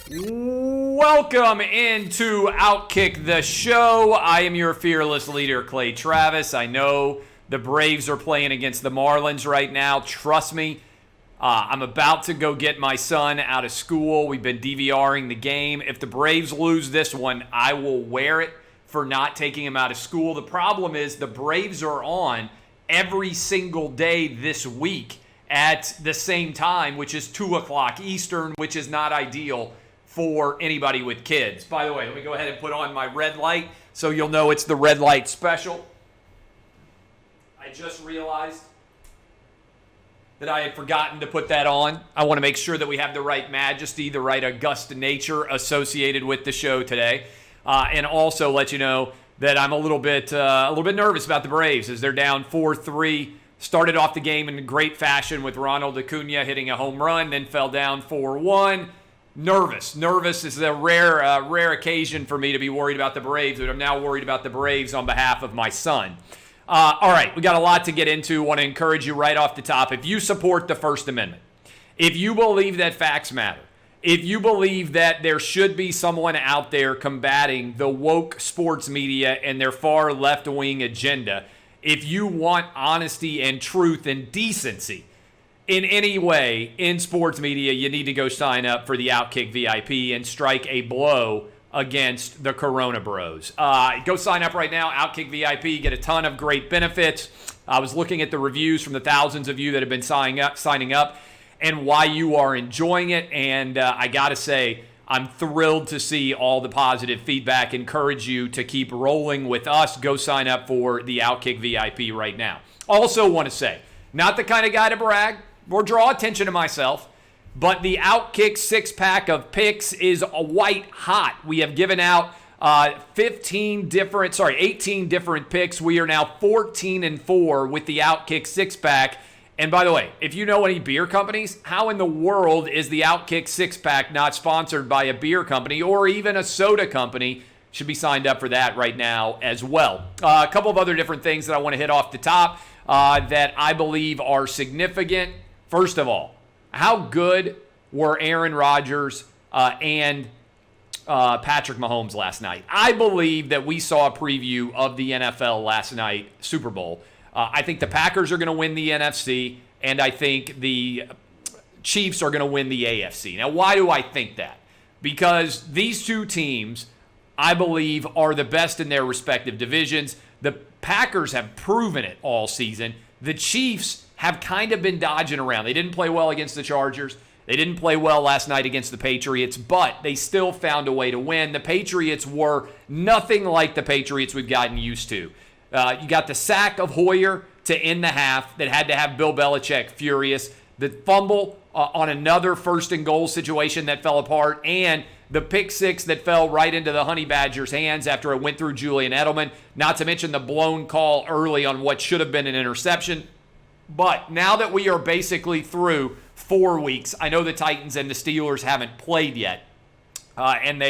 Welcome into OutKick the Show. I am your fearless leader, Clay Travis. I know the Braves are playing against the Marlins right now. Trust me, I'm about to go get my son out of school. We've been DVRing the game. If the Braves lose this one, I will wear it for not taking him out of school. The problem is the Braves are on every single day this week at the same time, which is 2 o'clock Eastern, which is not ideal for anybody with kids. By the way, let me go ahead and put on my red light so you'll know it's the red light special. I just realized that I had forgotten to put that on. I want to make sure that we have the right majesty, the right august nature associated with the show today, and also let you know that I'm a little bit nervous about the Braves as they're down 4-3. Started off the game in great fashion with Ronald Acuna hitting a home run, then fell down 4-1. Nervous. This is a rare occasion for me to be worried about the Braves, but I'm now worried about the Braves on behalf of my son. All right, we got a lot to get into. Want to encourage you right off the top. If you support the First Amendment, if you believe that facts matter, if you believe that there should be someone out there combating the woke sports media and their far left-wing agenda, if you want honesty and truth and decency in any way in sports media, you need to go sign up for the OutKick VIP and strike a blow against the Corona Bros. Go sign up right now, OutKick VIP, get a ton of great benefits. I was looking at the reviews from the thousands of you that have been signing up and why you are enjoying it, and I gotta say, I'm thrilled to see all the positive feedback. Encourage you to keep rolling with us. Go sign up for the OutKick VIP right now. Also want to say, not the kind of guy to brag or draw attention to myself, but the OutKick 6-pack of picks is white hot. We have given out 18 different picks. We are now 14-4 with the OutKick 6-pack. And by the way, if you know any beer companies, how in the world is the OutKick 6-pack not sponsored by a beer company or even a soda company? Should be signed up for that right now as well. A couple of other different things that I want to hit off the top that I believe are significant. First of all, how good were Aaron Rodgers and Patrick Mahomes last night? I believe that we saw a preview of the NFL last night, Super Bowl. I think the Packers are going to win the NFC, and I think the Chiefs are going to win the AFC. Now, why do I think that? Because these two teams, I believe, are the best in their respective divisions. The Packers have proven it all season. The Chiefs have kind of been dodging around. They didn't play well against the Chargers. They didn't play well last night against the Patriots, but they still found a way to win. The Patriots were nothing like the Patriots we've gotten used to. You got the sack of Hoyer to end the half that had to have Bill Belichick furious. The fumble on another first and goal situation that fell apart, and the pick six that fell right into the Honey Badgers' hands after it went through Julian Edelman. Not to mention the blown call early on what should have been an interception. But now that we are basically through 4 weeks, I know the Titans and the Steelers haven't played yet, and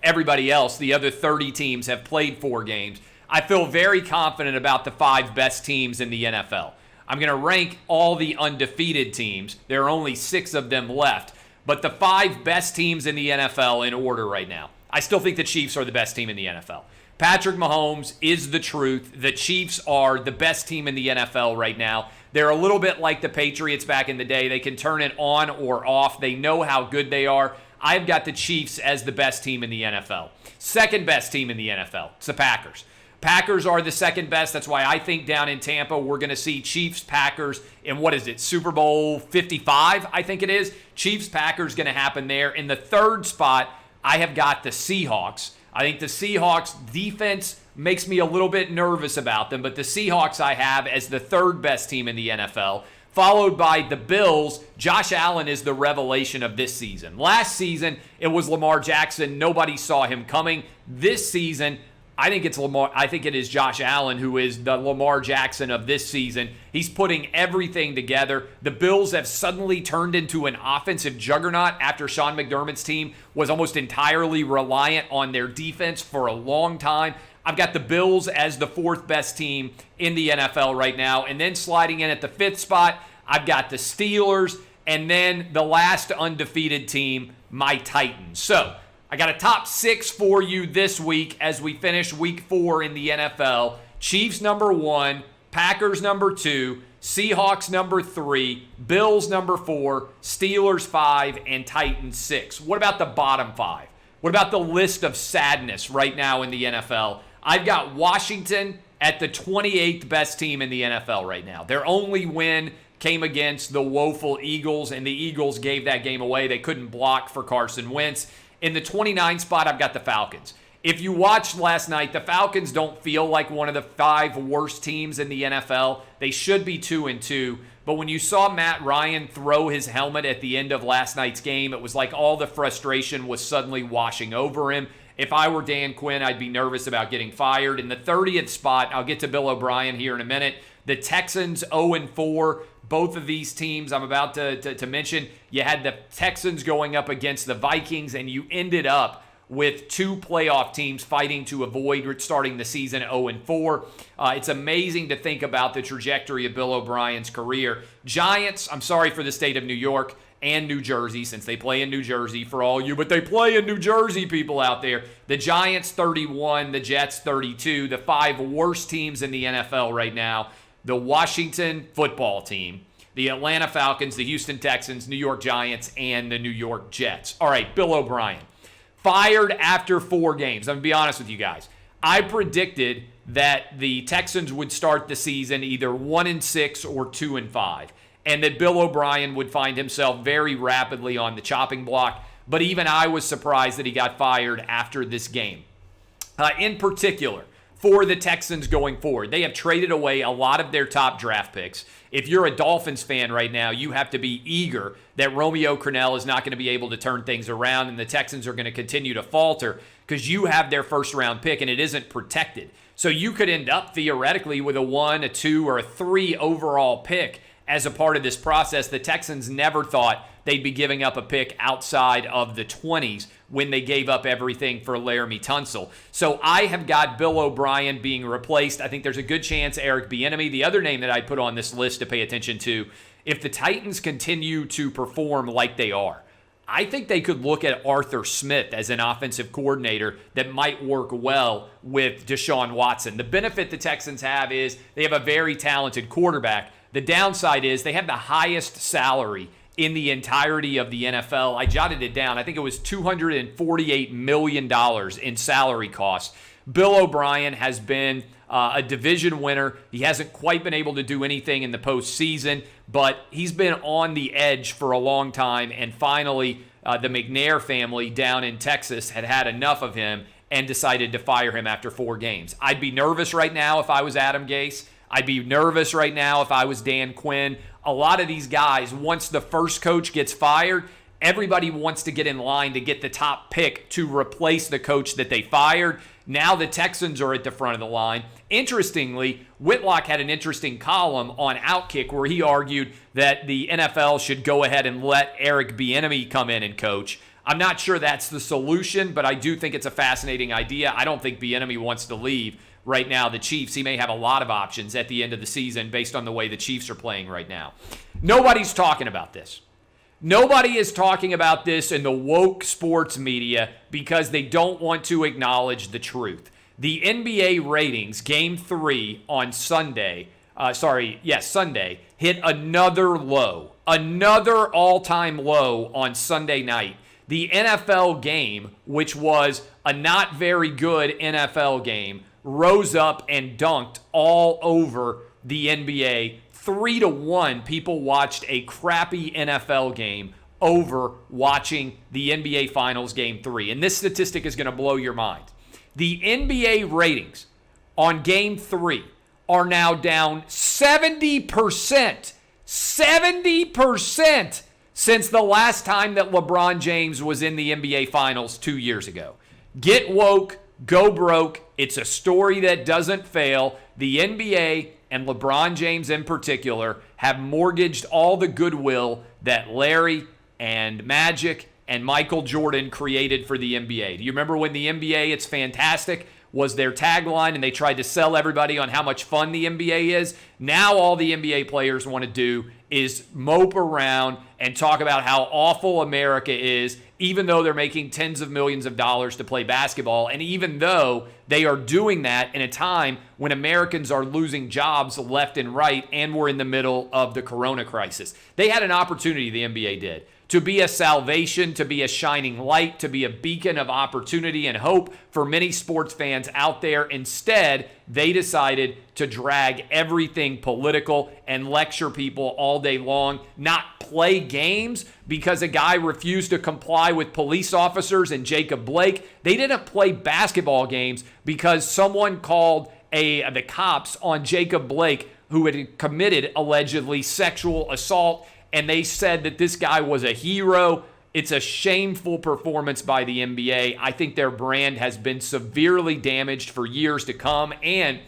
everybody else, the other 30 teams, have played 4 games. I feel very confident about the 5 best teams in the NFL. I'm going to rank all the undefeated teams. There are only 6 of them left. But the 5 best teams in the NFL in order right now. I still think the Chiefs are the best team in the NFL. Patrick Mahomes is the truth. The Chiefs are the best team in the NFL right now. They're a little bit like the Patriots back in the day. They can turn it on or off. They know how good they are. I've got the Chiefs as the best team in the NFL. Second best team in the NFL. It's the Packers. Packers are the second best. That's why I think down in Tampa we're going to see Chiefs-Packers in, Super Bowl 55, I think it is. Chiefs-Packers going to happen there. In the third spot, I have got the Seahawks. I think the Seahawks defense makes me a little bit nervous about them, but the Seahawks I have as the third best team in the NFL, followed by the Bills. Josh Allen is the revelation of this season. Last season, it was Lamar Jackson. Nobody saw him coming. This season, I think it is Josh Allen who is the Lamar Jackson of this season. He's putting everything together. The Bills have suddenly turned into an offensive juggernaut after Sean McDermott's team was almost entirely reliant on their defense for a long time. I've got the Bills as the 4th best team in the NFL right now. And then sliding in at the 5th spot, I've got the Steelers And then the last undefeated team, my Titans. So I got a top 6 for you this week as we finish week 4 in the NFL. Chiefs number 1, Packers number 2, Seahawks number 3, Bills number 4, Steelers 5, and Titans 6. What about the bottom 5? What about the list of sadness right now in the NFL? I've got Washington at the 28th best team in the NFL right now. Their only win came against the woeful Eagles, and the Eagles gave that game away. They couldn't block for Carson Wentz. In the 29th spot, I've got the Falcons. If you watched last night, the Falcons don't feel like one of the 5 worst teams in the NFL. They should be 2-2. But when you saw Matt Ryan throw his helmet at the end of last night's game, it was like all the frustration was suddenly washing over him. If I were Dan Quinn, I'd be nervous about getting fired. In the 30th spot, I'll get to Bill O'Brien here in a minute. The Texans 0-4. Both of these teams I'm about to mention, you had the Texans going up against the Vikings, and you ended up with 2 playoff teams fighting to avoid starting the season 0-4. It's amazing to think about the trajectory of Bill O'Brien's career. Giants, I'm sorry for the state of New York and New Jersey, since they play in New Jersey for all you, but they play in New Jersey people out there. The Giants 31, the Jets 32, the 5 worst teams in the NFL right now. The Washington football team, the Atlanta Falcons, the Houston Texans, New York Giants, and the New York Jets. All right, Bill O'Brien. Fired after 4 games. I'm going to be honest with you guys. I predicted that the Texans would start the season either 1-6 or 2-5, and that Bill O'Brien would find himself very rapidly on the chopping block. But even I was surprised that he got fired after this game. In particular, for the Texans going forward, they have traded away a lot of their top draft picks. If you're a Dolphins fan right now, you have to be eager that Romeo Crennel is not going to be able to turn things around, and the Texans are going to continue to falter because you have their first-round pick, and it isn't protected. So you could end up, theoretically, with a 1, a 2, or a 3 overall pick as a part of this process. The Texans never thought they'd be giving up a pick outside of the 20s when they gave up everything for Laramie Tunsil. So I have got Bill O'Brien being replaced. I think there's a good chance Eric Bieniemy, the other name that I put on this list to pay attention to, if the Titans continue to perform like they are, I think they could look at Arthur Smith as an offensive coordinator that might work well with Deshaun Watson. The benefit the Texans have is they have a very talented quarterback. The downside is they have the highest salary in the entirety of the NFL. I jotted it down. I think it was $248 million in salary costs. Bill O'Brien has been a division winner. He hasn't quite been able to do anything in the postseason, but he's been on the edge for a long time, and finally the McNair family down in Texas had enough of him and decided to fire him after 4 games. I'd be nervous right now if I was Adam Gase. I'd be nervous right now if I was Dan Quinn. A lot of these guys, once the first coach gets fired, everybody wants to get in line to get the top pick to replace the coach that they fired. Now the Texans are at the front of the line. Interestingly, Whitlock had an interesting column on OutKick where he argued that the NFL should go ahead and let Eric Bieniemy come in and coach. I'm not sure that's the solution, but I do think it's a fascinating idea. I don't think Bieniemy wants to leave right now the Chiefs. He may have a lot of options at the end of the season based on the way the Chiefs are playing right now. Nobody's talking about this. Nobody is talking about this in the woke sports media because they don't want to acknowledge the truth. The NBA ratings, Game 3 on Sunday, Sunday, hit another low, another all-time low on Sunday night. The NFL game, which was a not very good NFL game, rose up and dunked all over the NBA. 3-1 people watched a crappy NFL game over watching the NBA Finals Game 3. And this statistic is going to blow your mind. The NBA ratings on Game 3 are now down 70%. 70% since the last time that LeBron James was in the NBA Finals 2 years ago. Get woke. Go broke. It's a story that doesn't fail. The NBA and LeBron James in particular have mortgaged all the goodwill that Larry and Magic and Michael Jordan created for the NBA. Do you remember when the NBA, it's fantastic, was their tagline and they tried to sell everybody on how much fun the NBA is? Now all the NBA players want to do is mope around and talk about how awful America is, even though they're making tens of millions of dollars to play basketball, and even though they are doing that in a time when Americans are losing jobs left and right, and we're in the middle of the corona crisis. They had an opportunity, the NBA did, to be a salvation, to be a shining light, to be a beacon of opportunity and hope for many sports fans out there. Instead, they decided to drag everything political and lecture people all day long, not play games because a guy refused to comply with police officers and Jacob Blake. They didn't play basketball games because someone called the cops on Jacob Blake, who had committed allegedly sexual assault, and they said that this guy was a hero. It's a shameful performance by the NBA. I think their brand has been severely damaged for years to come. And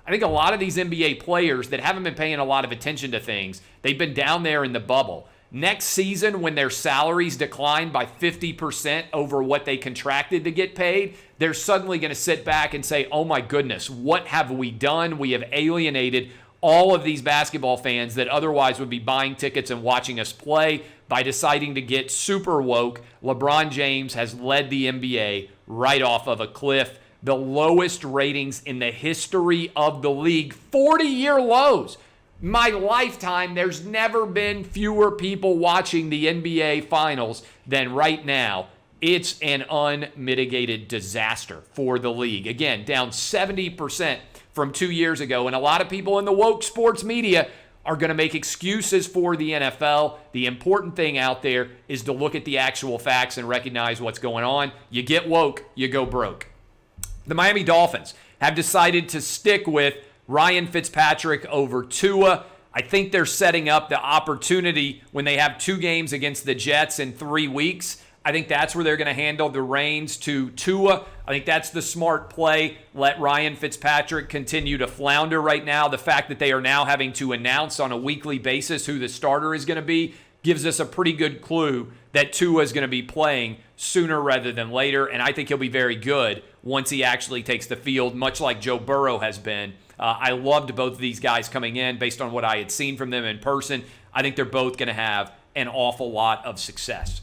I think a lot of these NBA players that haven't been paying a lot of attention to things, they've been down there in the bubble. Next season, when their salaries decline by 50% over what they contracted to get paid, they're suddenly going to sit back and say, oh my goodness, what have we done? We have alienated all of these basketball fans that otherwise would be buying tickets and watching us play by deciding to get super woke. LeBron James has led the NBA right off of a cliff. The lowest ratings in the history of the league, 40-year lows. My lifetime, there's never been fewer people watching the NBA Finals than right now. It's an unmitigated disaster for the league. Again, down 70% from 2 years ago, and a lot of people in the woke sports media are going to make excuses for the NFL. The important thing out there is to look at the actual facts and recognize what's going on. You get woke, you go broke. The Miami Dolphins have decided to stick with Ryan Fitzpatrick over Tua. I think they're setting up the opportunity when they have 2 games against the Jets in 3 weeks. I think that's where they're going to handle the reins to Tua. I think that's the smart play. Let Ryan Fitzpatrick continue to flounder right now. The fact that they are now having to announce on a weekly basis who the starter is going to be gives us a pretty good clue that Tua is going to be playing sooner rather than later, and I think he'll be very good once he actually takes the field, much like Joe Burrow has been. I loved both of these guys coming in based on what I had seen from them in person. I think they're both going to have an awful lot of success.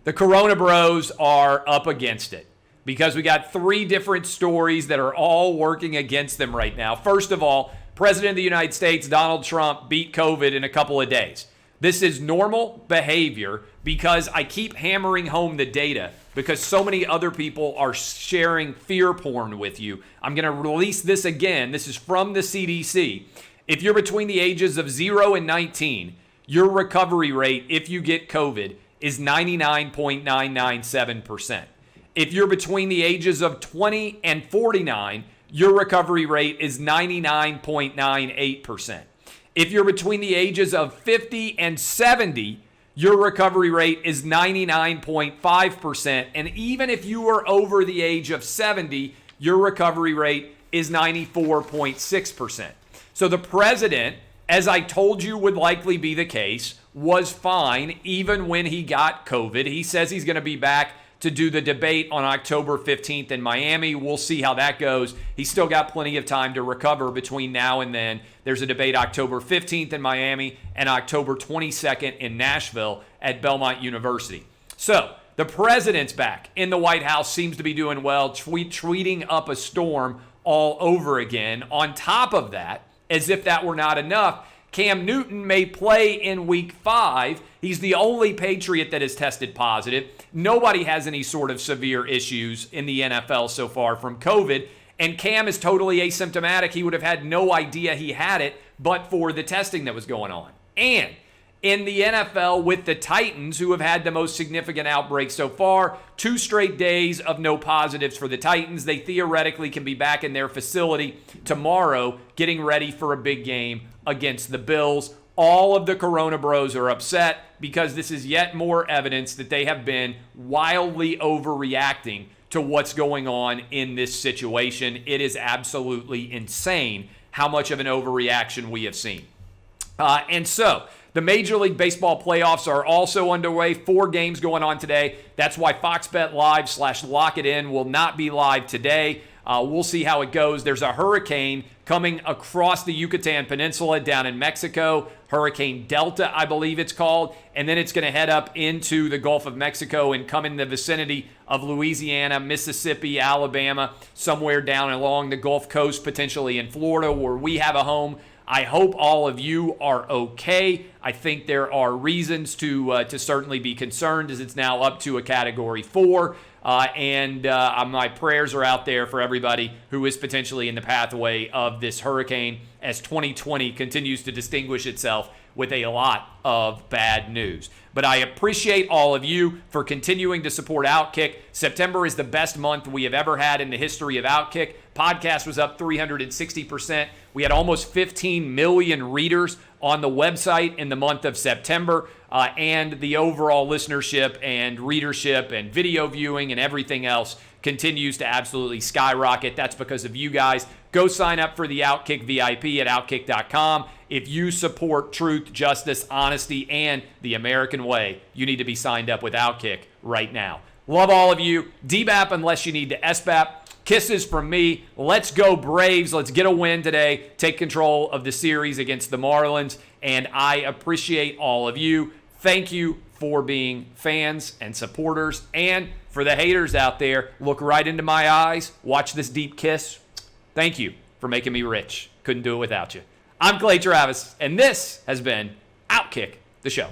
The Corona Bros are up against it because we got 3 different stories that are all working against them right now. First of all, President of the United States, Donald Trump, beat COVID in a couple of days. This is normal behavior because I keep hammering home the data because so many other people are sharing fear porn with you. I'm going to release this again. This is from the CDC. If you're between the ages of 0 and 19, your recovery rate if you get COVID is 99.997%. If you're between the ages of 20 and 49, your recovery rate is 99.98%. If you're between the ages of 50 and 70, your recovery rate is 99.5%. And even if you are over the age of 70, your recovery rate is 94.6%. So the president, as I told you would likely be the case, was fine even when he got COVID. He says he's going to be back to do the debate on October 15th in Miami. We'll see how that goes. He's still got plenty of time to recover between now and then. There's a debate October 15th in Miami and October 22nd in Nashville at Belmont University. So the president's back in the White House, seems to be doing well, tweeting up a storm all over again. On top of that, as if that were not enough, Cam Newton may play in Week 5. He's the only Patriot that has tested positive. Nobody has any sort of severe issues in the NFL so far from COVID. And Cam is totally asymptomatic. He would have had no idea he had it but for the testing that was going on. And in the NFL with the Titans, who have had the most significant outbreak so far, 2 straight days of no positives for the Titans. They theoretically can be back in their facility tomorrow getting ready for a big game against the Bills. All of the Corona Bros are upset because this is yet more evidence that they have been wildly overreacting to what's going on in this situation. It is absolutely insane how much of an overreaction we have seen. And so the Major League Baseball playoffs are also underway. 4 games going on today. That's why Fox Bet Live /Lock It In will not be live today. We'll see how it goes. There's a hurricane coming across the Yucatan Peninsula down in Mexico. Hurricane Delta, I believe it's called. And then it's going to head up into the Gulf of Mexico and come in the vicinity of Louisiana, Mississippi, Alabama, somewhere down along the Gulf Coast, potentially in Florida, where we have a home. I hope all of you are okay. I think there are reasons to certainly be concerned, as it's now up to a Category 4. And my prayers are out there for everybody who is potentially in the pathway of this hurricane, as 2020 continues to distinguish itself with a lot of bad news. But I appreciate all of you for continuing to support OutKick. September is the best month we have ever had in the history of OutKick. Podcast was up 360%. We had almost 15 million readers on the website in the month of September. And the overall listenership and readership and video viewing and everything else continues to absolutely skyrocket. That's because of you guys. Go sign up for the OutKick VIP at OutKick.com. If you support truth, justice, honesty, and the American way, you need to be signed up with OutKick right now. Love all of you. DBAP unless you need to SBAP. Kisses from me. Let's go Braves. Let's get a win today. Take control of the series against the Marlins. And I appreciate all of you. Thank you for being fans and supporters. And for the haters out there, look right into my eyes. Watch this deep kiss. Thank you for making me rich. Couldn't do it without you. I'm Clay Travis, and this has been OutKick the Show.